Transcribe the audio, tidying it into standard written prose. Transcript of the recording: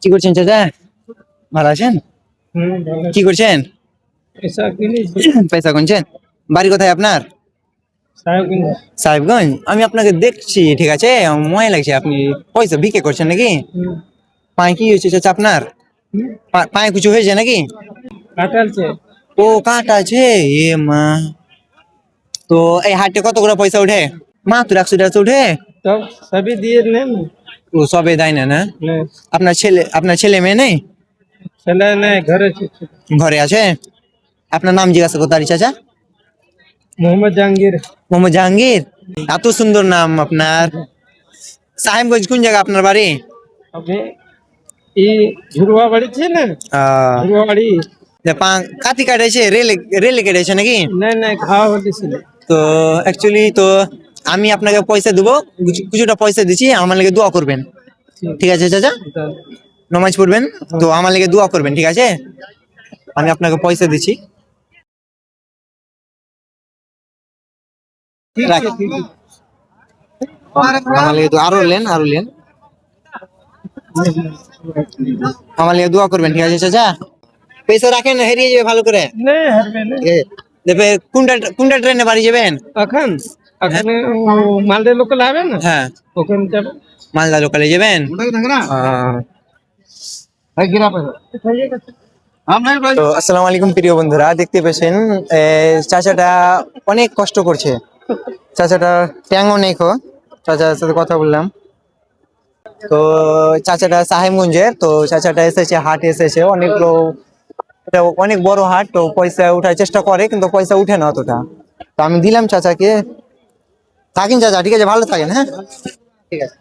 কি করছেন চাচা? ভালো আছেন? কি করছেন? পয়সা গুনছেন? বাড়ি কোথায় আপনার? সাহেবগঞ্জ। আমি আপনাকে দেখছি, ঠিক আছে, আমার মনে লাগছে আপনি পয়সা ভিক্ষে করছেন নাকি? পায়ে কি হয়েছে চাচা আপনার? পায়ে কিছু হয়েছে নাকি? ও কাটা আছে, এ মা। তো এই হাটে কত করে পয়সা উঠে? মাত্র 100 টাকা উঠে? तो सभी दिए नहीं ও সবে দেয় না না? नहीं আপনার ছেলে মেয়ে নেই? चला नहीं घर ঘরে আছে? আপনার নাম জিজ্ঞাসা করতে পারি চাচা? मोहम्मद जहांगीर মোহাম্মদ জাহাঙ্গীর। এত সুন্দর নাম আপনার। সাহেবগঞ্জ কোন জায়গা আপনার বাড়ি? अबे ये झुरवा बड़ी थी ना আহ, झुरवा बड़ी কাতি কাটাইছে, রেলে কেটেছে নাকি? नहीं नहीं घाव होती से তো অ্যাকচুয়ালি তো আমি আপনাকে পয়সা দেবো, কিছুটা পয়সা দিচ্ছি, আমার লাগে দোয়া করবেন, ঠিক আছে চাচা? নামাজ পড়বেন, তো আমার লাগে দোয়া করবেন, ঠিক আছে? আমি আপনাকে পয়সা দিচ্ছি, রাখ। আমার লাগে তো আরো লেন। আমার লাগে দোয়া করবেন, ঠিক আছে চাচা? পয়সা রাখেন, হারিয়ে যাবে ভালো করে। नहीं हर में नहीं দেখবে কোনটা ট্রেনে বাড়ি যাবেন? अखन अखन मालदे लोकल आवे ना হ্যাঁ, ओकन जब মালদা লোকালে যাবেন। তো আসসালামু আলাইকুম প্রিয় বন্ধুরা, দেখতে পেয়েছেন চাচাটা অনেক কষ্ট করছে। চাচাটা ট্যাংও নেই খো, চাচার সাথে কথা বললাম। তো চাচাটা সাহেবগঞ্জের, তো চাচাটা এসেছে, হাট এসেছে, এটা অনেক বড় হাট, তো পয়সা উঠার চেষ্টা করে কিন্তু পয়সা উঠে না অতটা। তো আমি দিলাম চাচাকে। থাকেন চাচা, ঠিক আছে, ভালো থাকেন, হ্যাঁ, ঠিক আছে।